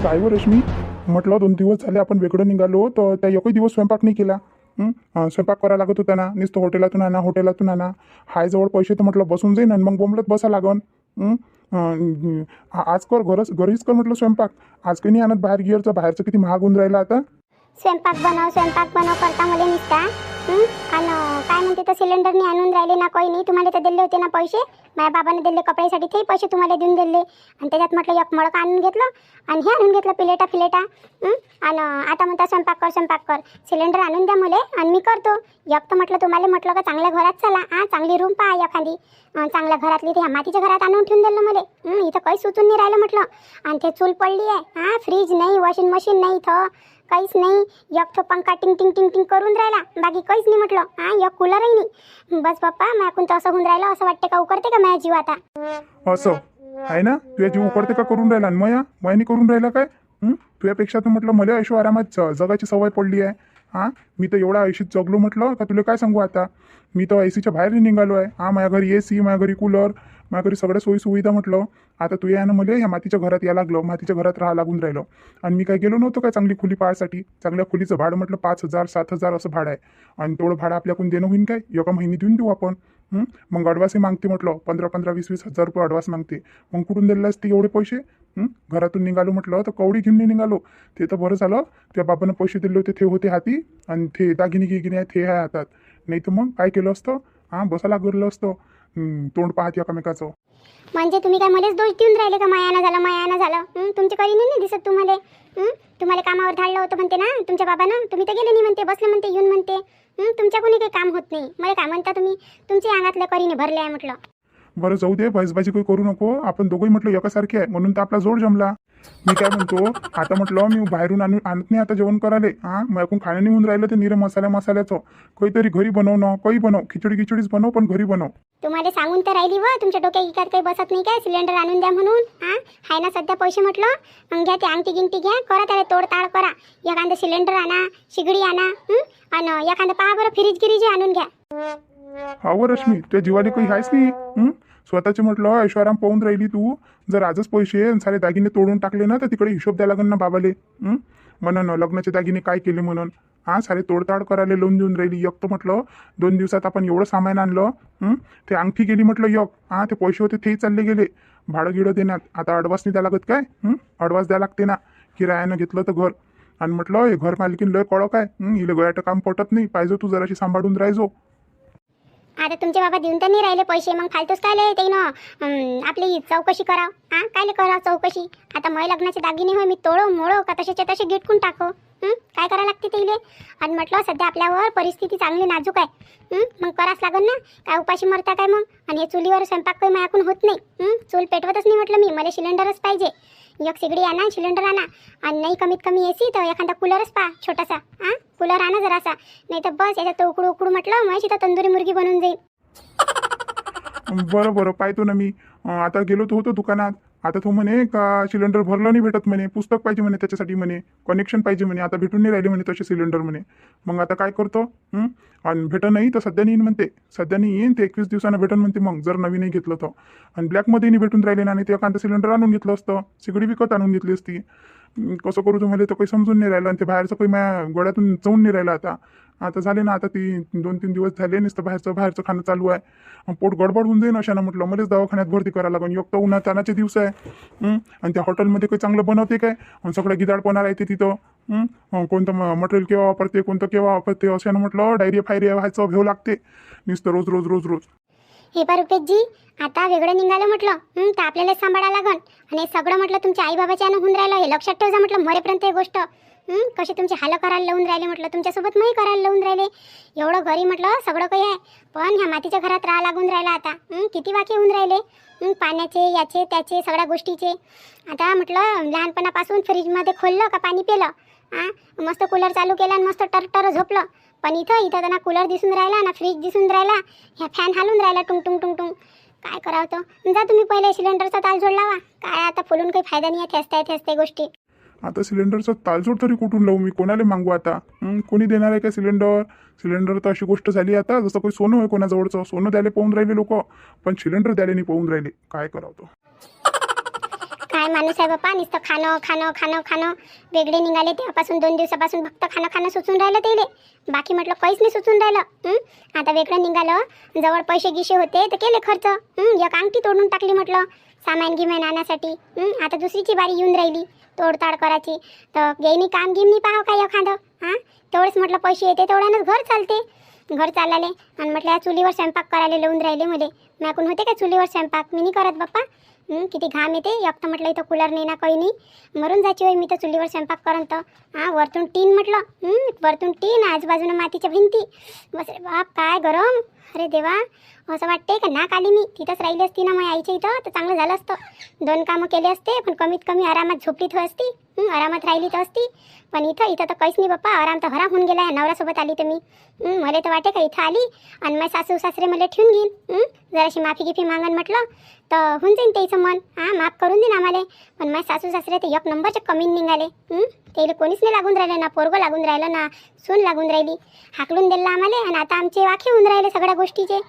काय व रश्मी, म्हटलं 2 दिवस झाले आपण वेगळं निघालो तर त्या एकही दिवस स्वयंपाक नाही केला. स्वयंपाक करायला लागत होता ना, नुसतं हॉटेलातून आणा. हाय जवळ पैसे तर म्हटलं बसून जाईन आणि मग बोंबलत बसा लागन. हं? आज कर घरीच कर म्हटलं स्वयंपाक. आज काही नाही आणत बाहेर गिअरचं, बाहेरचं किती महाग होऊन राहिलं आता. स्वयंपाक बनव करता मला निसता. आणि काय म्हणते तर सिलेंडरने आणून राहिले ना, काही नाही. तुम्हाला तर दिले होते ना पैसे, माझ्या बाबाने दिले कपड्यासाठी, ते पैसे तुम्हाला देऊन दिले. आणि त्याच्यात म्हटलं एक मडकं आणून घेतलं आणि हे आणून घेतलं फिलेटा. आणि आता म्हणता स्वयंपाक कर. सिलेंडर आणून द्या मला आणि मी करतो. एक तर म्हटलं तुम्हाला म्हटलं का चांगल्या घरात चला, चांगली रूम पहा एखादी चांगल्या घरातली. ते मातीच्या घरात आणून ठेवून दिलं मला. इथं काही सुचून नाही राहिलं म्हटलं. आणि ते चूल पडली आहे, फ्रीज नाही, वॉशिंग मशीन नाही, इथं काहीच नाही. एक तो पंखा टिंग टिंग टिंग टिंग करून राहिला, बाकी काहीच नाही म्हटलं. एक कूलरही नाही. बस पप्पा, माझ्याकडून तर असं होऊन राहिलं, असं वाटते का उकडते का माझ्या जीव आता. असं आहे ना, तुझ्या जीव उकडते का करून राहिला, मयानी करून राहिला काय. तुझ्यापेक्षा तर म्हटलं मला ऐशो आरामात जगाची सवय पडली आहे. मी तर एवढा ऐशीत जगलो म्हटलं का तुला काय सांगू आता. मी तर ऐसीच्या बाहेर निघालो आहे. माझ्या घरी AC, माझ्या घरी कूलर, माझ्या घरी सगळ्या सोयी सुविधा म्हटलं. आता तू यानं मला ह्या मातीच्या घरात या लागलं, मातीच्या घरात राहा लागून राहिलं. आणि मी काय गेलो नव्हतो काय चांगली खोली पाहायसाठी. चांगल्या खोलीचं भाडं म्हटलं 5,000 7,000 असं भाडं आहे. आणि तेवढं भाडं आपल्याकडून देणं होईन काय, एका महिने देऊन देऊ आपण. मग अडवासही मागते म्हटलं, 15 20 हजार रुपये अडवास मागते. मग कुठून दिले असते एवढे पैसे. घरातून निघालो म्हटलं तर कवडी घेऊन नाही निघालो. ते तर बरं झालं, त्या बाबानं पैसे दिले होते ते होते हाती, आणि ते दागिने गिगिने आहे ते आहे हातात. नाही तर मग काय केलं असतं, बसायला गेलं असतं तोंड पाहत एकामेकाचं. म्हणजे तुम्ही काय मलाच दोष देऊन राहिले का, मायानं झालं. तुमच्या काही नाही दिसत तुम्हाला. तुम्हाला कामावर धाडलं होतं म्हणते ना तुमच्या बाबानं, तुम्ही तर गेले नाही म्हणते, बसले म्हणते येऊन म्हणते. तुमच्या कोणी काही काम होत नाही. मला काय म्हणता तुम्ही, तुमच्या अंगातल्या करीने भरले आहे म्हटलं. बरं जाऊ दे, बसबाजी काही करू नको. आपण दोघंही म्हटलं एकासारखे आहे म्हणून तर आपला जोड जमला. मी काय म्हणतो, आता म्हटलं मी बाहेरून आणत नाही आता जेवण करायला. माझ्याकडून खाणं नाही होऊन राहिलं ते निरं मसाल्याचं. काहीतरी घरी बनव ना, काही बनव, खिचडीच बनव, पण घरी बनव. तुम्हाला सांगून तर राहिली व, तुमच्या डोक्यात काही बसत नाही काय सिलेंडर आणून द्या म्हणून. हाय ना सध्या पैसे म्हटलं, मग घ्या ते अंगठी गिंगटी घ्या, करा त्याला तोडताड करा. एखादं सिलेंडर आणा, शिगडी आणा, आणि एखादं पहा बरं फ्रीज आणून घ्या. व रश्मी, तुझ्या जीवाला काही आहेच नाही. स्वतःचे म्हटलं ऐश्वराम पाहून राहिली तू. जर आजच पैसे सारे दागिने तोडून टाकले ना तर तिकडे हिशोब द्यायला लागेल ना बाबाले. म्हणून लग्नाचे दागिने काय केले म्हणून सारे तोडताड करायला लावून देऊन राहिली. एक तर म्हटलं 2 दिवसात आपण एवढं सामान आणलं. ते अंगठी गेली म्हटलं ते पैसे होते तेही चालले गेले भाडं गिडं देण्यात. आता अडवास नाही द्या लागत काय. अडवास द्या लागते ना, किरायानं घेतलं तर घर. आणि म्हटलं हे घर मालकीन लय कडक आहे, हिला गळ्याचं काम पटत नाही, पाहिजे तू जराशी सांभाळून राहायचो. आता तुमचे बाबा देऊन तर नाही राहिले पैसे, मग फालतूच काय ते ना आपली चौकशी कराव. कायले करावं चौकशी. आता मय लग्नाचे दागिने होय मी मोडो का तसेच्या तसे गिटकून टाको. काय करावं लागते ते. आणि म्हटलं सध्या आपल्यावर परिस्थिती चांगली नाजूक आहे. मग करावंच लागेल ना, काय उपाशी मरता काय मग. आणि हे चुलीवर स्वयंपाक काही माझ्याकडून होत नाही. चूल पेटवतच नाही म्हटलं मी, मला सिलेंडरच पाहिजे. एक सिगडी आणा, सिलेंडर आणा, आणि नाही कमीत कमी AC तर एखादा कूलरच पहा छोटासा. कूलर आणा जरासा, नाही तर बस याच्यात उकडू म्हटलं माझी तर तंदुरी मुर्गी बनून जाईल. बरं पाहतो ना मी. आता गेलो होतो दुकानात. आता तो म्हणे का सिलेंडर भरलं नाही भेटत म्हणे, पुस्तक पाहिजे म्हणे त्याच्यासाठी म्हणे, कनेक्शन पाहिजे म्हणे, आता भेटून नाही राहिले म्हणे तसे सिलेंडर म्हणे. मग आता काय करतो. आणि भेटत नाही तर सध्या येईन म्हणते, सध्या नाही येईन ते 21 दिवसानं भेटन म्हणते. मग जर नवीनही घेतलं तर. आणि ब्लॅकमध्ये नाही भेटून राहिले ना, आणि ते एखादं सिलेंडर आणून घेतलं असतं, सिगडी विकत आणून घेतली असती. कसं करू तुम्हाला तर काही समजून नाही राहिलं. आणि ते बाहेरचं काही माझ्या गोळ्यातून चवून नाही राहिलं. आता झाले ना, आता ती 2-3 दिवस झाले नुसतं बाहेरचं खाणं चालू आहे. पोट गडबड होऊन जाईन अशानं म्हटलं मलाच दवाखान्यात भरती करायला लागेल. एक तर उन्हातानाचे दिवस आहे. आणि त्या हॉटेलमध्ये काही चांगलं बनवते काय, सगळं गिदाडपणा राहते तिथं. कोणतं मटेरियल केव्हा वापरते, कोणतं केव्हा वापरते, अशानं म्हटलं डायरिया फायरिया व्हायचं भेव लागते नुसतं रोज. हे पा रुपेशजी, आता वेगळं निघालं म्हटलं तर आपल्याला सांभाळायला लागन. आणि सगळं म्हटलं तुमच्या आई बाबाच्या होऊन राहिलं, हे लक्षात ठेवा म्हटलं मरेपर्यंत ही गोष्ट. कशी तुमची हालं करायला लावून राहिले म्हटलं, तुमच्यासोबत मी करायला लावून राहिले. एवढं घरी म्हटलं सगळं काही आहे, पण ह्या मातीच्या घरात राहा लागून राहिला. आता किती वाके होऊन राहिले पाण्याचे, याचे त्याचे सगळ्या गोष्टीचे. आता म्हटलं लहानपणापासून फ्रीजमध्ये खोललं का पाणी पिलं, मस्त कूलर चालू केला आणि मस्त टर झोपलं. पण इथं तर ना कूलर दिसून राहिला ना फ्रीज दिसून राहिला, ह्या फॅन हालून राहिला टुंग. काय करावं तर. जा तुम्ही पहिले सिलेंडरचा ताल जोड लावा. काय आता फुलून काही फायदा नाही आहे, ठेचते गोष्टी. आता सिलेंडरचा तालजोड तरी कुठून लावू मी, कोणाला मागू आता. कोणी देणार आहे का सिलेंडर तर अशी गोष्ट झाली आता जसं काही सोनं आहे कोणाजवळचं. सोनं द्यायला पाहून राहिले लोक, पण सिलेंडर द्यायला नाही पाहून राहिले. काय करावं तो. काय माणूस आहे बापा, नुसतं खाणं खाणं खाणं खाणं. वेगळे निघाले तेव्हापासून 2 दिवसापासून फक्त खाणं खाणं सुचून राहिलं त्याले. बाकी म्हटलं काहीच नाही सुचून राहिलं. आता वेगळं निघालं, जवळ पैसे गिशे होते तर केले खर्च. एक अंगठी तोडून टाकली म्हटलं सामान गिमान आणण्यासाठी. आता दुसरीची बारी येऊन राहिली तोडताड करायची. तर गेईनी काम गिम नाही पाहावं काय एखादं. तेवढेच म्हटलं पैसे येते तेवढ्यानंच घर चालते. घर चालले आणि म्हटलं या चुलीवर स्वयंपाक करायला लावून राहिले मले. मॅकून होते का चुलीवर स्वयंपाक, मी नाही करत बाप्पा. किती घाम येते. एक तर म्हटलं इथं कूलर नाही ना काही नाही, मरून जायची होय मी तर चुलीवर स्वयंपाक करन तर. वरतून टीन म्हटलं, वरतून टीन, आजूबाजूनं मातीच्या भिंती. बस रे बाप काय गरम. अरे देवा, असं वाटते का नाक आली मी. तिथंच राहिली असती ना माझ्या आईच्या इथं तर चांगलं झालं असतं. 2 कामं केले असते, पण कमीत कमी आरामात झोपलीत होय असती. आरामात राहिली तर असती. पण इथं तर काहीच नाही बाप्पा. आराम तर हराम होऊन गेला. नवऱ्यासोबत आली तर मी मला तर वाटे का इथं आली आणि माझे सासू सासरे मला ठेवून घेईन. जराशी माफी गिफी मागन म्हटलं तर होऊन जाईन त्याचं मन. माफ करून देईन आम्हाला. पण माझे सासू सासरे ते 1 नंबरचे कमी निघाले. त्याला कोणीच नाही लागून राहिलं, ना पोरगं लागून राहिलं ना सून लागून राहिली. हाकलून दिलं आम्हाला आणि आता आमचे वाखे होऊन राहिले सगळ्या गोष्टीचे.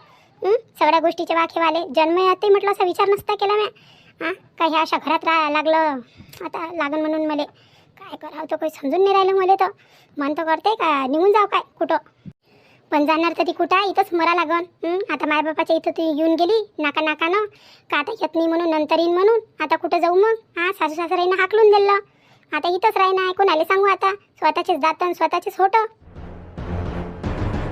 सगळ्या गोष्टीचे वाखेवाले. जन्म येते म्हटलं असा विचार नसता केला म्या. काय ह्या अशा घरात लागलं आता लागन म्हणून मला. काय करावं तर काही समजून नाही राहिलं मला. तर मन तर करते का निघून जाऊ काय कुठं. पण जाणार तर ती कुठं, इथंच मरा लागन. आता मायबापाच्या इथं ती येऊन गेली नाका नाकानं का आता येत नाही म्हणून, नंतर येईन म्हणून. आता कुठं जाऊ मग. सासू सासऱ्यानं हाकलून दिलं. आता इथंच राही ना, कोणाला सांगू आता. स्वतःचेच दातन स्वतःचेच होट.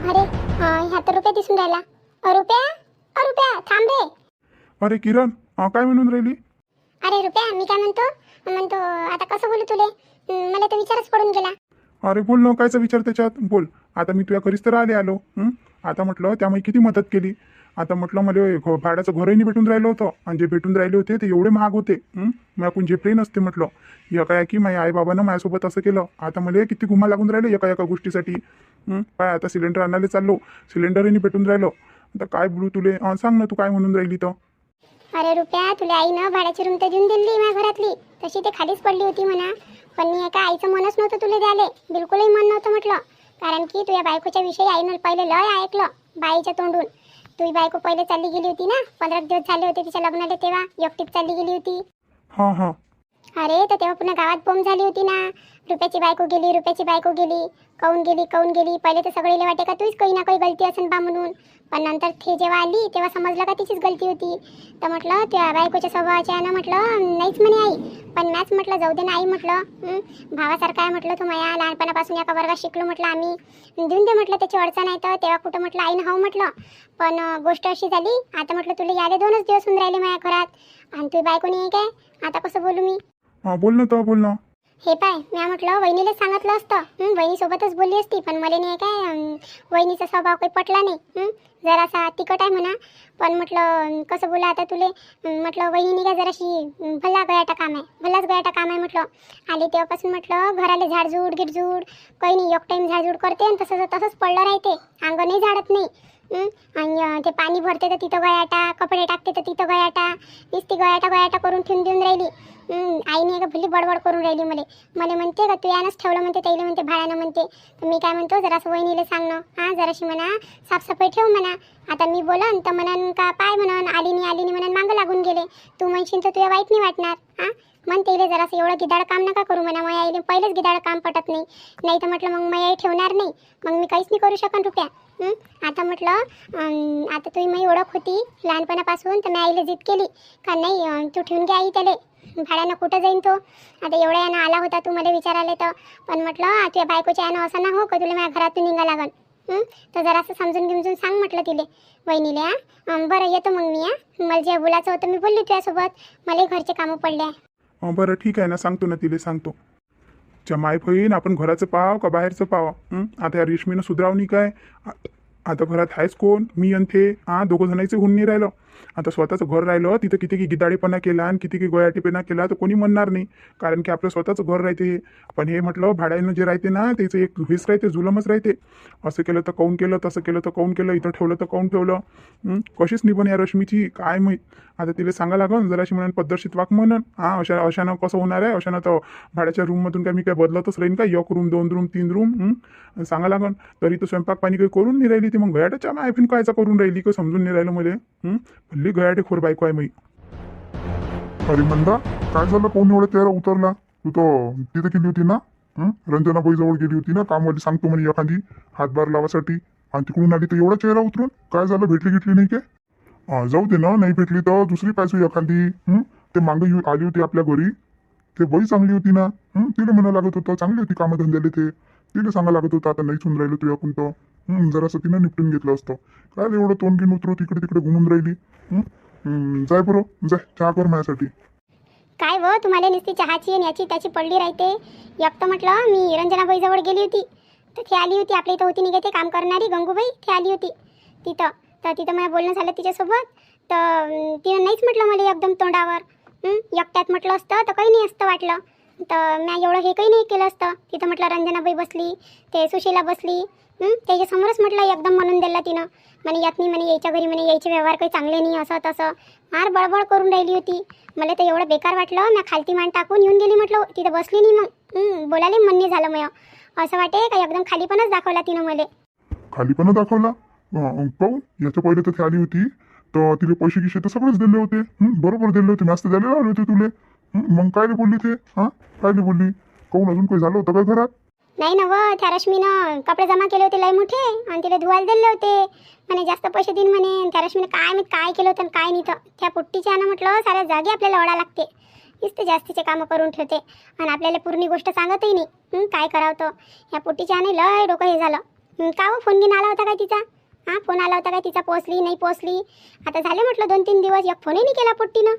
अरे ह्या तर रुपया दिसून राहिला. रुपया थांब रे. अरे किरण, काय म्हणून राहिली? अरे रुपया, मी काय म्हणतो आता कसं बोलू तुले. मला तर विचारच पडून गेला. अरे बोल ना, कायचा विचार त्याच्यात बोल. आता मी तुझ्या घरीच तर आलो. आता म्हटलं त्यामुळे किती मदत केली. आता म्हटलं मला भाड्याचं घरही नाही भेटून राहिलं होतं आणि जे भेटून राहिले होते ते एवढे महाग होते. मी आपण झेपले नसते म्हटलं. एका की माझ्या आईबाबानं माझ्यासोबत असं केलं. आता मला किती गुमा लागून राहिले एका गोष्टीसाठी. काय आता सिलेंडर आणायला चाललो, सिलेंडरही नाही भेटून राहिलं. आता काय बोलू तुले, सांग ना तू काय म्हणून राहिली तर. अरे रुपया, तुला आईनं भाड्याची रूम तर देऊन दिली माझ्या घरातली. तशी ते खालीच पडली होती म्हणा. पण मी एका आईचं मनच नव्हतं तुला द्याले. बिलकुलही मन नव्हतं म्हटलं. कारण की तुझ्या बायकोच्या विषयी आईनं पहिले लय ऐकलं बाईच्या तोंडून. तुझी बायको पहिले चालली गेली होती ना, 15 दिवस झाले होते तिच्या लग्नाला, तेव्हा एकटीच चालली गेली होती. हां. अरे तर तेव्हा पुन्हा गावात बोंब झाली होती ना. रुपयाची बायको गेली. काऊन गेली. पहिले तर सगळेले वाटे का तुझीच काही ना काही गलती असेल बा म्हणून. पण नंतर ते जेव्हा आली तेव्हा समजलं का तिचीच गलती होती. तर म्हटलं त्या बायकोच्या स्वभावाच्या आहे ना म्हटलं नाहीच म्हणे आई. पण मॅच म्हटलं जाऊ दे ना आई म्हटलं. भावासारखा आहे म्हटलं तू माया. लहानपणापासून एका वर्गात शिकलो म्हटलं आम्ही. देऊन दे म्हटलं, त्याची अडचण आहे तर. तेव्हा कुठं म्हटलं आईनं हाव म्हटलं. पण गोष्ट अशी झाली, आता म्हटलं तुला याले 2च दिवस होऊन राहिले माझ्या घरात आणि तुझी बायको नाही काय. आता कसं बोलू मी. बोल ना तर, बोल ना. हे पाय, मी म्हटलं वहिनीलाच सांगितलं असतं. वहिनीसोबतच बोलली असती. पण मला नाही काय वहिनीचा स्वभाव काही पटला नाही. जरासा तिखट आहे म्हणा. पण म्हटलं कसं बोला आता तुले. म्हटलं वहिनी का जराशी भलाच गयाटा काम आहे म्हटलं. आले तेव्हापासून म्हटलं घराला झाडझूड गिडझूड काही नाही. एक टाईम झाडझूड करते आणि तसंच पडलं राहते. अंगणही झाडत नाही. आणि ते पाणी भरते तर तिथं गयाटा, कपडे टाकते तर तिथं गयाटा. नुसती गयाटा करून ठेवून देऊन राहिली. आईने का भली बडबड करून राहिली मला म्हणते का तू यानंच ठेवलं म्हणते, त्याला म्हणते भाड्यानं म्हणते. तर मी काय म्हणतो जरासं वहिनीला सांगणं जराशी म्हणा साफसफाई ठेव म्हणा. आता मी बोलन तर म्हणन का पाय म्हणन आली नाही म्हणून मागं लागून गेले. तू म्हणशील तर तुझ्या वाईट नाही वाटणार. म्हणते इले जरासं एवढं गिदाड काम नका करू म्हणा. माझ्या आईले पहिलेच गिदाड काम पटत नाही तर म्हटलं मग माझी आई ठेवणार नाही. मग मी काहीच नाही करू शकन रुपया. आता म्हटलं आता तुझी माझी ओळख होती लहानपणापासून, तर मी आईला जिद केली का नाही तू ठेवून घे आई त्याला. भाड्यानं कुठं जाईन तो. आता एवढ्या यानं आला होता तू मला विचारायला तर. पण म्हटलं तुझ्या बायकोच्या यानं असं ना हो का तुला माझ्या घरातून निघा लागन. तर जरासं समजून गिमजून सांग म्हटलं तिले वहिनीले. बरं येतो मग मी. मला जे बोलायचं होतं मी बोलली तुझ्यासोबत. मला घरचे कामं पडले. बरं ठीक आहे ना, सांगतो ना तिले सांगतो. जमाय बहीण आपण घराचं पाहाव का बाहेरचं पाहाव. आता या रेशमीनं सुधरावणी काय. आता घरात आहेच कोण, मी आणि ते. दोघं जणांचं होऊन नाही राहिलं. आता स्वतःचं घर राहिलं तिथं किती की गिदाडेपणा केला आणि किती की गोयाटीपणा केला तर कोणी म्हणणार नाही. कारण की आपलं स्वतःचं घर राहते. पण हे म्हटलं भाड्यानं जे राहते ना त्याचं एक वीस राहते, जुलमच राहते. असं केलं तर काऊन केलं, तसं केलं तर काऊन केलं, इथं ठेवलं तर काऊन ठेवलं. कशीच निभन या रश्मीची काय माहीत. आता तिला सांगा लागन जराशी म्हणून पद्धतशीर वाक म्हणून. अशानं कसं होणार आहे. अशानं तर भाड्याच्या रूममधून काय मी काय बदलतच राहीन का. 1 रूम 2 रूम 3 रूम सांगा लागन. तरी तो स्वयंपाक पाणी काही करून नाही राहिली. ती मग गयाटाच्या मायफिन कायचा करून राहिली का समजून नाही राहिलं मला. भल्ली गयाटे खोर बायको आहे मी. अरे मंदा, काय झालं? कोण एवढा चेहरा उतरला? तू तर तिथे गेली होती ना, रंजनाबाईजवळ गेली होती ना, कामवाली सांगतो म्हणे एखादी हातभार लावासाठी, आणि तिकडून आली तर एवढा चेहरा उतरून काय झालं? भेटली घेतली नाही काय? जाऊ दे ना, नाही भेटली तर दुसरी पाहिजे एखादी. ते मागं आली होती आपल्या घरी, ते बाई चांगली होती ना. तिला म्हणा लागत होतं चांगली होती कामधंद्याला, ते तिला सांगा लागत होतं आता नाही सुन राहिलं तू याकून तर. जरासं तिनं निपटून घेतलं असतं. काय एवढं तोंड घेऊन उतरू तिकडे तिकडे घुमून राहिली. जाय बरं, जाय चहा कर माझ्यासाठी. काय व तुम्हाला नुसती चहाची आणि याची त्याची पडली राहते. एक तर म्हटलं मी रंजनाबाईजवळ गेली होती, तर ती आली होती आपल्या इथं होती नाही का ते काम करणारी गंगूबाई, ती आली होती तिथं. तर तिथं मला बोलणं झालं तिच्यासोबत, तर तिनं नाहीच म्हटलं मला एकदम तोंडावर. एकट्यात म्हटलं असतं तर काही नाही असतं वाटलं, तर मी एवढं हे काही नाही केलं असतं. तिथं म्हटलं रंजनाबाई बसली, ते सुशीला बसली, त्याच्यासमोरच म्हटलं एकदम म्हणून दिलं तिनं. म्हणे येत नाही म्हणे यायच्या घरी, म्हणे यायचे व्यवहार काही चांगले नाही, असं तसं फार बडबड करून राहिली होती. मला तर एवढं बेकार वाटलं, मी खालती मान टाकून येऊन गेली. म्हटलं तिथं बसली नाही, मग बोलायला मन नाही झालं मग. असं वाटे का एकदम खालीपणच दाखवला तिनं मला. खालीपणा दाखवला? पाहून याच्या पहिले तर ती आली होती तर तिला पैसे गिशे तर सगळेच दिले होते. बरोबर दिले होते, मस्त द्यायला आले होते तुले. मग काय रे बोलली ते? काय रे बोलली? काहून अजून काही झालं होतं काय घरात? नाही ना व, त्या रश्मीनं कपडे जमा केले होते लय मोठे आणि तिला धुवायला दिले होते. म्हणे जास्त पैसे देईन म्हणे. त्या रश्मीनं काय मी काय केलं होतं काय नाही, तर त्या पोट्टीच्या ना म्हटलं साऱ्या जागी आपल्याला ओढा लागते. नुसते जास्तीचे कामं करून ठेवते आणि आपल्याला पूर्ण गोष्ट सांगतही नाही. काय करावं तर ह्या पोट्टीच्या ना लय डोकं हे झालं. का व फोन घेऊन आला होता काय तिचा? फोन आला होता काय तिचा? पोचली नाही पोचली? आता झाले म्हटलं 2-3 दिवस, एक फोनही नाही केला पोट्टीनं.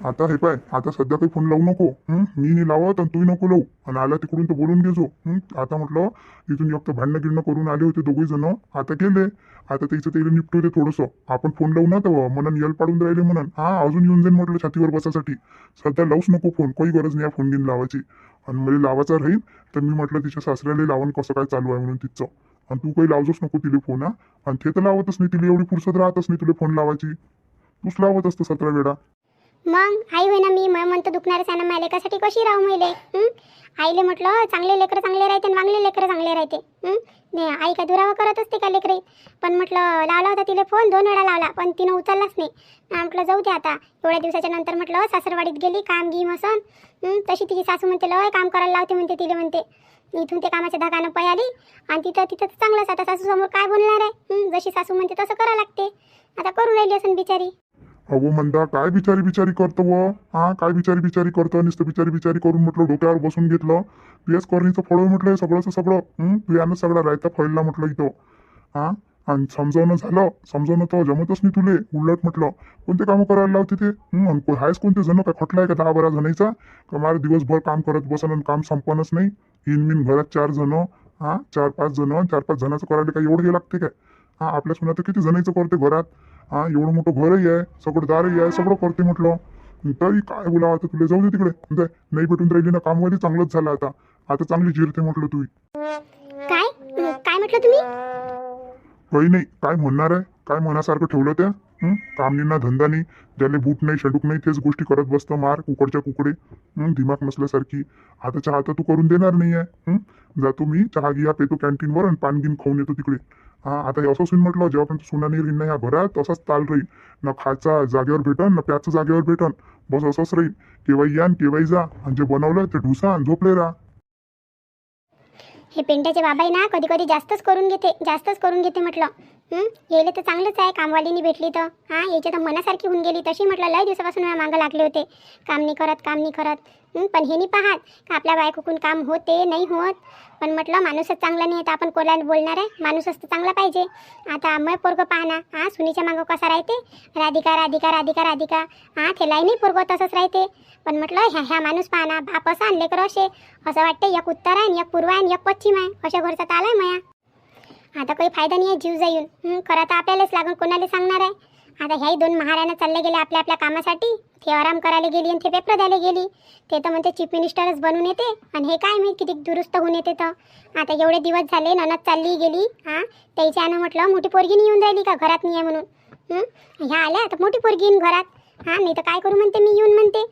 आता हे पाय, आता सध्या काही फोन लावू नको. मी नाही लावत आणि तूही नको लावू. आणि आला तिकडून तर बोलून घेजो. आता म्हटलं तिथून एक तर भांडणं गिरणं करून आले होते दोघे जण, आता गेले. आता त्याचं ते निपटू दे थोडंसं. आपण फोन लावू ना तर म्हणून यल पाडून राहिले म्हणून. अजून येऊन जाईन म्हटलं छातीवर बसासाठी. सध्या लावूच नको फोन, काही गरज नाही फोन घेऊन लावायची. आणि मला लावायचा राहील तर मी म्हटलं तिच्या सासऱ्याला लावून कसं काय चालू आहे म्हणून तिचं. आणि तू काही लावजोच नको तिला फोन. आणि ते तर लावतच नाही, तिला एवढी फुरसत राहतच नाही तुला फोन लावायची. तूच लावत असतं 17 वेळा. मग आई होय ना मी, म्हणतो दुखणारच आहे ना, माझ्या लेकरासाठी कशी राहू मैले. आईले म्हटलं चांगले लेकरं चांगले राहते आणि वांगले लेकरं चांगले राहते. नाही आई का दुरावा करत असते का लेकरे? पण म्हटलं लावला होता तिला फोन 2 वेळा लावला, पण तिनं उचललाच नाही. म्हटलं जाऊ दे आता, एवढ्या दिवसाच्या नंतर म्हटलं सासरवाडीत गेली काम घी मसन. तशी तिची सासू म्हणते लय काम करायला लावते म्हणते तिला, म्हणते इथून ते कामाच्या धागानं पै आली आणि तिथं चांगलंच. आता सासू समोर काय बोलणार आहे? जशी सासू म्हणते तसं करावं लागते. आता करून राहिली असन बिचारी. अहो म्हणता काय बिचारी बिचारी करतो व? काय बिचारी बिचारी करतो? नुसतं बिचारी बिचारी करून म्हटलं डोक्यावर बसून घेतलं. तुझ्याच करणीचं फळ म्हटलं सगळंच सगळं. तू यानं सगळा रायता फळला म्हटलं इथं. आणि समजावणं तर जमतच नाही तुले. उलट म्हटलं कोणते कामं करायला लावते ते? आहेस कोणते जण? काय खटलाय का 10-12 जणांचा? का मला दिवसभर काम करत बसन आणि काम संपणच नाही. इन घरात 4 जण, 4-5 जण, 4-5 जणांचं करायला काय एवढं हे लागते काय? आपल्या सुना तर किती जणांचं करते घरात. एवढं मोठं घरही आहे, सगळं दारही आहे, सगळं करते म्हटलं. तरी काय बोलावं आता तुला? जाऊ दे तिकडे. जाय, नाही भेटून राहिली ना कामवाली, चांगलंच झालं आता चांगली जिरते म्हटलं तू. काय म्हटलं तुम्ही? काही नाही, काय म्हणणार आहे? काय मनासारखं ठेवलं त्या? काम नाही ना धंदा नाही, ज्याला बूट नाही शेडूक नाही तेच गोष्टी करत बसतं मार कुकडच्या कुकडे. दिमाग नसल्यासारखी. आता चहा तर तू करून देणार नाही आहे. जातो मी, चहा घ्या पेतो कॅन्टीनवर आणि पान गिन खाऊन येतो तिकडे. आता हे असं सुन म्हटलं जेव्हापर्यंत सुना नाही राहील ना ह्या घरात तसाच चाल राहील. ना खायचा जागेवर भेटन ना प्याचं जागेवर भेटन. बस असंच राहील. केव्हाही या केव्हाही जा, आणि जे बनवलं ते ढुसा आणि झोपले राहा. हे पेंट्याचे बाबाई ना कधी कधी जास्तच करून घेते म्हटलं. यायला तर चांगलंच आहे, कामवालीनी भेटली तर. याच्या तर मनासारखी होऊन गेली तशी. म्हटलं लय दिवसापासून मागं लागले होते, काम नाही करत. पण हे नाही पाहत का आपल्या बायकोकून काम होते नाही होत. पण म्हटलं माणूसच चांगला नाही तर आपण कोणाला बोलणार आहे? माणूसच तर चांगला पाहिजे. आता मग पोरगं पाहना, सुनीच्या मागं कसा राहते, राधिका. थेलाही नाही पोरगं तसंच राहते. पण म्हटलं ह्या माणूस पाहना, बाप असा आणि लेकरं असे. असं वाटते एक उत्तर आहे आणि एक पूर्व आहे आणि एक पश्चिम आहे, अशा घरचा ताल आहे माया. आता काही फायदा नाही आहे जीव जाऊन. खरं तर आपल्यालाच लागून कोणाला सांगणार आहे? आता ह्याही 2 महाराण्या चालले गेले आपल्या कामासाठी. ते आराम करायला गेली आणि ते पेपर द्यायला गेली. ते तर म्हणते चीफ मिनिस्टरच बनून येते आणि हे काय मी किती दुरुस्त होऊन येते. तर आता एवढे दिवस झाले ननद चालली गेली. त्याच्यानं म्हटलं मोठी पोरगी नाही येऊन राहिली का घरात नाही आहे म्हणून. ह्या आल्या आता मोठी पोरगी येईन घरात. नाही तर काय करू म्हणते मी येऊन म्हणते.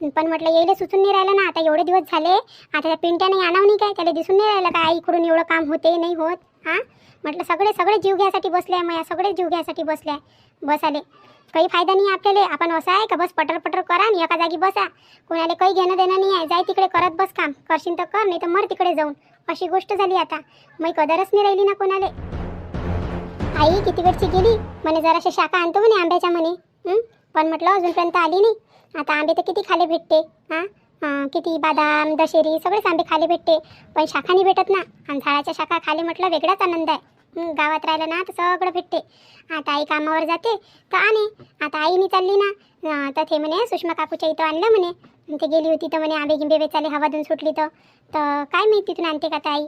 पण म्हटलं यायला सुचून नाही राहिलं ना. आता एवढे दिवस झाले, आता त्या पिंट्याने आणावं नाही काय? त्याला दिसून नाही राहिलं का आईकडून एवढं काम होते नाही होत? म्हटलं सगळे जीव घ्यासाठी बसले आहे, सगळे जीव घ्यासाठी बसले आहे. बस आले काही फायदा नाही आपल्याला. आपण असं आहे का बस पटर पटर करा आणि एका जागी बसा. कोणाला काही घेणं देणं नाही आहे. जाय तिकडे करत बस काम. करशील तर कर, नाही तर मर तिकडे जाऊन. अशी गोष्ट झाली आता. मग कदरच नाही राहिली ना कोणाला. आई किती वेळची गेली म्हणे जराशा शाखा आणतो म्हणे आंब्याच्या म्हणे. पण म्हटलं अजूनपर्यंत आली नाही. आता आंबे तर किती खाले भेटते. किती बदाम दशेरी सगळेच आंबे खाले भेटते, पण शाखा नाही भेटत ना. आणि झाडाच्या शाखा खाले म्हटलं वेगळाच आनंद आहे. गावात राहिलं ना तर सगळं भेटते. आता आई कामावर जाते तर आणे. आता आईनी चालली ना तर ते म्हणे सुषमा काकूच्या इथं आणलं म्हणे. ते गेली होती तर म्हणे आंबे गिंबे वेचाले हवा देऊन सुटली तर काय माहिती तिथून आणते का ताई.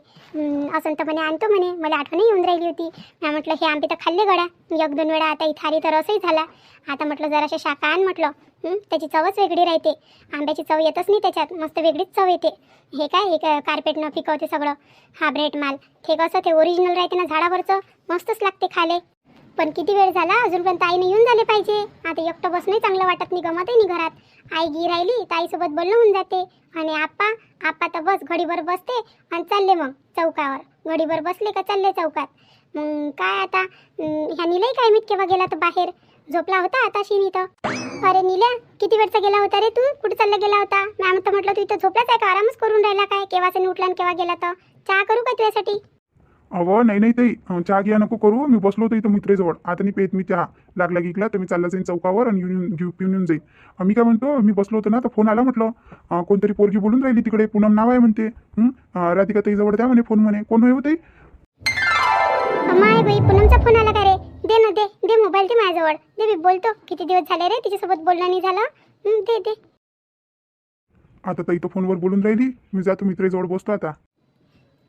असं तर म्हणे आणतो म्हणे. मला आठवणही येऊन राहिली होती. मी म्हटलं हे आंबे तर खाल्ले गड्या 1-2 वेळा. आता इथं आली तर असंही झाला. आता म्हटलं जराशा शाखा आण म्हटलं. त्याची चवच वेगळी राहते. आंब्याची चव येतच नाही त्याच्यात, मस्त वेगळीच चव येते. हे काय हे कार्पेटनं पिकवते सगळं हा ब्रेड माल. ते कसं ते ओरिजिनल राहते ना झाडावरचं, मस्तच लागते खाले. पण किती वेळ झाला अजूनपर्यंत आईने येऊन झाले पाहिजे. आता एकटं बसणंही चांगलं वाटत नाही, गमतही नाही घरात. आई गी राहिली तर आईसोबत बोलणं होऊन जाते. आणि आप्पा तर बस घडीभर बसते आणि चालले मग चौकावर. घडीभर बसले का चालले चौकात. मग काय आता ह्या नीलही काय माहीत केव्हा गेला तर बाहेर. झोपला होता आता शिनी तर. अरे नील्या किती वेळचा गेला होता रे तू. कुठे चालला गेला होता. मॅम तर म्हटलं तू इथं झोपलाच आहे का, आरामच करून राहिला काय. केव्हाचं उठला आणि केव्हा गेला तर. चहा करू का तुझ्यासाठी. अहो नाही ताई, चहा घ्या नको करू. मी बसलो होतो इथं मित्रेजवळ. आता नाही पेत मी चहा. लागला गिकला तर मी चालला जाईन चौकावर आणि पिऊन येऊन जाईन. मी काय म्हणतो, मी बसलो होतो ना तर फोन आला म्हटलं. कोणतरी पोरगी बोलून राहिली तिकडे. पूनम नाव आहे म्हणते. राधिका ताई जवळ द्या म्हणे फोन म्हणे. कोण होय ताई. माय बाई पूनमचा फोन आला का रे. दे ना दे मोबाईल दे माझ्याजवळ. दे मी बोलतो. किती दिवस झाले रे तिच्यासोबत बोलणं नाही झालं. दे. आता ताई तो फोनवर बोलून राहिली. मी जातो मित्रेजवळ बसतो आता.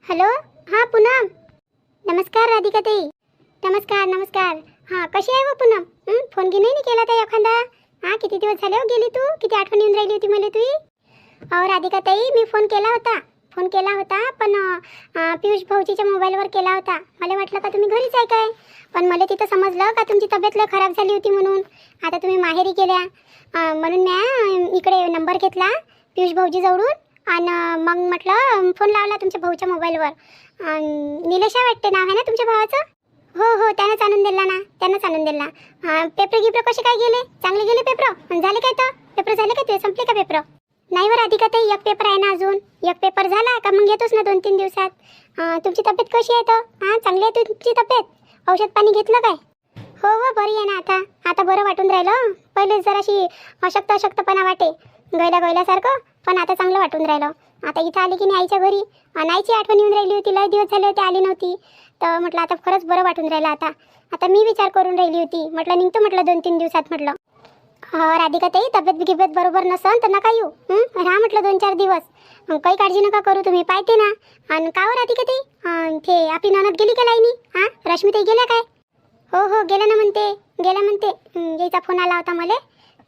हॅलो हां पूनम. नमस्कार राधिका ताई. नमस्कार. हां कशी आहे व पूनम. फोन की नाही केला ताई एखादा. किती दिवस झाले हो गेली तू. किती आठवण येऊन राहिली होती मला तुझी. अहो राधिका ताई मी फोन केला होता पण पियुष भाऊजीच्या मोबाईलवर केला होता. मला वाटलं का तुम्ही घरीच आहे काय. पण मला तिथं समजलं का तुमची तब्येत लय खराब झाली होती म्हणून. आता तुम्ही माहेरी गेल्या म्हणून मी इकडे नंबर घेतला पियुष भाऊजी जवळून आणि मग म्हटलं फोन लावला तुमच्या भाऊच्या मोबाईलवर. निलेशा वाटते नाव आहे ना तुमच्या भावाचं. हो त्यानंच आणून दिला. पेपर गिपर कसे काय गेले. चांगले गेले पेपर. झाले काय तर पेपर झाले का तुझे. संपले का पेपर. नाही व राधिका ताई एक पेपर आहे ना अजून. एक पेपर झाला का मग येतोच ना 2-3 दिवसात. तुमची तब्येत कशी आहे तर. चांगली आहे तुमची तब्येत. औषध पाणी घेतलं काय. हो बरी आहे ना आता बरं वाटून राहिलं. पहिले जराशी अशक्तपणा वाटे गैल्यासारखं, पण आता चांगलं वाटून राहिलं. आता इथं आली की नाही आईच्या घरी. आईची आठवण येऊन राहिली होती. लय दिवस झाले होते आली नव्हती. तर म्हटलं आता खरंच बरं वाटून राहिलं. आता मी विचार करून राहिली होती. म्हटलं निघतो म्हटलं 2-3 दिवसात म्हटलं. राधिका ताई तब्येत बरोबर नसन तर नका येऊ. राहा म्हटलं 2-4 दिवस. काही काळजी नका करू तुम्ही. पाहते ना. आणि का राधिका ताई ते आपली ननद गेली का लाईनी. रश्मी ताई गेल्या काय. हो गेल्या ना म्हणते. याचा फोन आला होता मला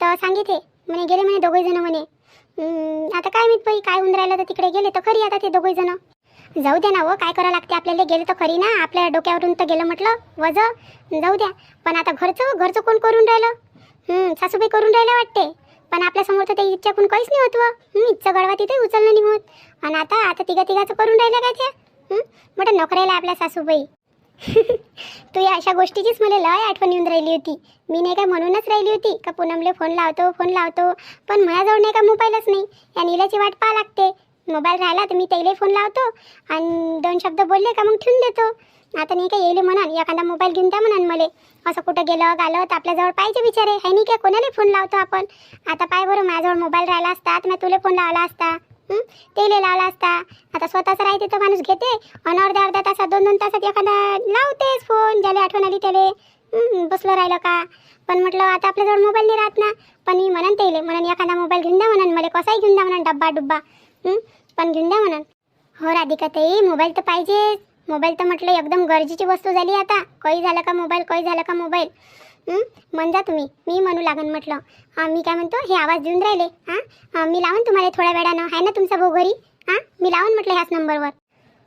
तर सांगितले म्हणे गेले म्हणे 2 जण म्हणे. आता काय माहित बाई काय होऊन राहिलं तर तिकडे गेले तर खरी. आता ते 2 जण जाऊ द्या ना व. काय करावं लागते आपल्याला. गेले तर खरी ना. आपल्या डोक्यावरून तर गेलं म्हटलं वज. जाऊ द्या. पण आता घरचं कोण करून राहिलं. सासूबाई करून राहिल्या वाटते. पण आपल्यासमोर तर ते इच्छाकून काहीच नाही होत व. इच्छा गडवा तिथे उचलणं नाही होत. आणि आता तिघाचं करून राहिल्या काय त्या. मोठ्या नोकऱ्याला आपल्या सासूबाई. तू या अशा गोष्टीचीच मला लय आठवण येऊन राहिली होती. मी नाही काय म्हणूनच राहिली होती का पूनमले फोन लावतो. पण माझ्याजवळ नाही का मोबाईलच नाही. या नील्याची वाट पाहा लागते. मोबाईल राहिला तर मी त्याला फोन लावतो आणि 2 शब्द बोलले का मग ठेवून देतो. आता नाही काय येईल म्हणून एखादा मोबाईल घेऊन द्या म्हणून मला. असं कुठं गेलं तर आपल्याजवळ पाहिजे बिचारे आहे नाही काय. कोणाला फोन लावतो आपण. आता पाय बरं माझ्याजवळ मोबाईल राहिला असता तर मी तुला फोन लावला असता. तेले लावला असता. आता स्वतःच राहते तर माणूस घेते आणि अर्ध्या तासात 2-2 तासात एखादा लावतेच फोन. ज्याला आठवण आली त्याला. बसलं राहिलं का. पण म्हटलं आता आपल्याजवळ मोबाईल नाही राहत ना. पण मी म्हणून तेले म्हणून एखादा मोबाईल घेऊन द्या म्हणून. मला कसाही घेऊन द्या म्हणून डब्बा पण घेऊन द्या म्हणून. हो राधिका ताई मोबाईल तर पाहिजेच. मोबाईल तर म्हटलं एकदम गरजेची वस्तू झाली आता. काही झालं का मोबाईल. म्हणजा तुम्ही. मी म्हणू लागन म्हटलं. मी काय म्हणतो हे आवाज देऊन राहिले. मी लावून तुम्हाला थोड्या वेळानं. आहे ना तुमचा भाऊ घरी. मी लावून म्हटलं ह्याच नंबरवर.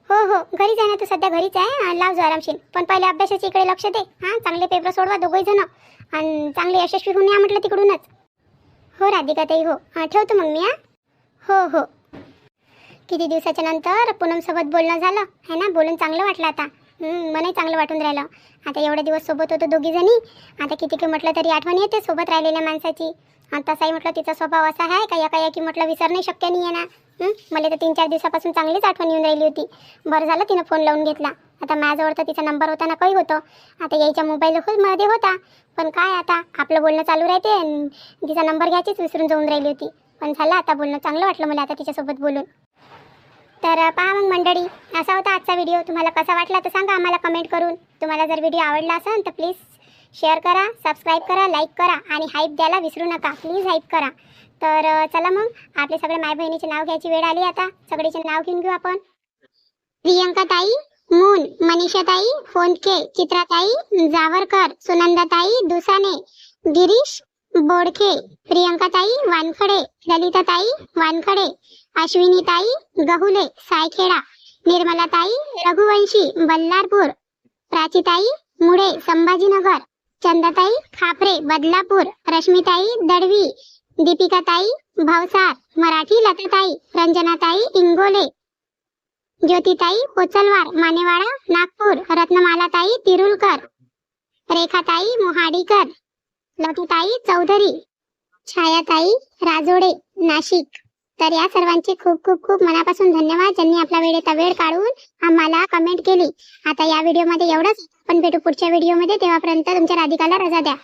हो घरीच आहे ना. तू सध्या घरीच आहे. लावजो आरामशीर. पण पहिले अभ्यासाच्या इकडे लक्ष दे. चांगले पेपर सोडवा 2 जण आणि चांगले यशस्वी होऊन या म्हटलं तिकडूनच. हो राधिका ताई हो. ठेवतो मग मी. हो. किती दिवसाच्या नंतर पूनमसोबत बोलणं झालं आहे ना. बोलून चांगलं वाटलं आता. मलाही चांगलं वाटून राहिलं. आता एवढे दिवस सोबत होतो दोघी जणी, आता किती की म्हटलं तरी आठवण येते सोबत राहिलेल्या माणसाची. आणि तसाही म्हटलं तिचा स्वभाव असा आहे का एकाएकी म्हटलं विसरणं शक्य नाही आहे ना. मला तर 3-4 दिवसापासून चांगलीच आठवण येऊन राहिली होती. बरं झालं तिनं फोन लावून घेतला. आता माझ्याजवळ तर तिचा नंबर होता ना काही होतं, आता यायच्या मोबाईलमध्ये होता. पण काय आता आपलं बोलणं चालू राहते आणि तिचा नंबर घ्यायचीच विसरून जाऊन राहिली होती. पण झालं आता बोलणं, चांगलं वाटलं मला आता तिच्यासोबत बोलून. तर पहा मग मंडळी, असा होता आजचा व्हिडिओ. तुम्हाला कसा वाटला तर सांगा आम्हाला कमेंट करून. तुम्हाला जर व्हिडिओ आवडला असेल तर प्लीज शेअर करा, सबस्क्राईब करा, लाईक करा आणि हाईप द्यायला विसरू नका. प्लीज हाईप करा. तर चला मग, आपले सगळे माय बहिणीचे नाव घ्यायची वेळ आली आता. सगळीचे नाव घेऊन घेऊ आपण. प्रियंका ताई मून, मनीषा ताई फोनके, चित्रा ताई जावरकर, सुनंदा ताई दुसाने, गिरीश बोडखे, प्रियंका ताई वानखडे, ललिता ताई वानखडे, अश्विनी ताई गहुले सायखेडा, निर्मला ताई रघुवंशी बल्लारपूर, प्राचीताई मुळे संभाजीनगर, चंदाताई खापरे बदलापूर, रश्मीताई दडवी, दीपिकाताई भावसार, मराठी लताताई, रंजनाताई इंगोले, ज्योतिताई पोचलवार मानेवाडा नागपूर, रत्नमालाताई तिरुलकर, रेखाताई मोहाडीकर, लतुताई चौधरी, छायाताई राजोडे नाशिक. तर या सर्वांचे खूप खूप खूप मनापासून धन्यवाद ज्यांनी आपला वेळ काढून आम्हाला कमेंट केली. आता या व्हिडिओमध्ये एवढंच. आपण भेटू पुढच्या व्हिडिओमध्ये. तेव्हापर्यंत तुमच्या राधिकाला रजा द्या.